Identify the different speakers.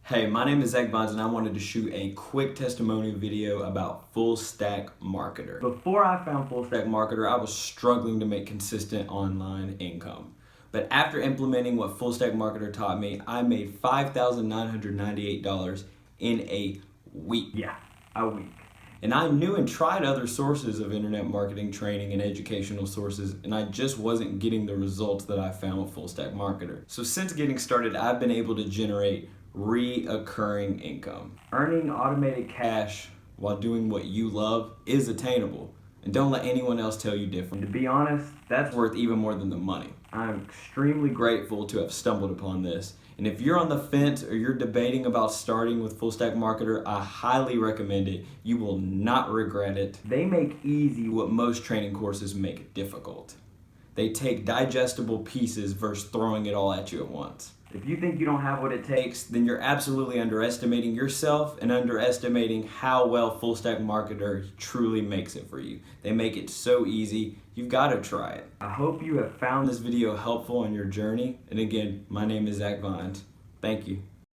Speaker 1: Hey, my name is Zach Vines and I wanted to shoot a quick testimonial video about Fullstaq Marketer. Before I found Fullstaq Marketer, I was struggling to make consistent online income. But after implementing what Fullstaq Marketer taught me, I made $5,998 in a week.
Speaker 2: Yeah, a week.
Speaker 1: And I knew and tried other sources of internet marketing training and educational sources, and I just wasn't getting the results that I found with Fullstaq Marketer. So since getting started, I've been able to generate reoccurring income. Earning automated cash while doing what you love is attainable. And don't let anyone else tell you different.
Speaker 2: To be honest,
Speaker 1: That's worth even more than the money.
Speaker 2: I'm extremely
Speaker 1: Grateful to have stumbled upon this. And if you're on the fence or you're debating about starting with Fullstaq Marketer, I highly recommend it. You will not regret it.
Speaker 2: They make easy
Speaker 1: What most training courses make difficult. They take digestible pieces versus throwing it all at you at once.
Speaker 2: If you think you don't have what it takes,
Speaker 1: Then you're absolutely underestimating yourself and underestimating how well Fullstaq Marketer truly makes it for you. They make it so easy. You've got to try it.
Speaker 2: I hope you have found
Speaker 1: Found this video helpful on your journey. And again, my name is Zach Vines. Thank you.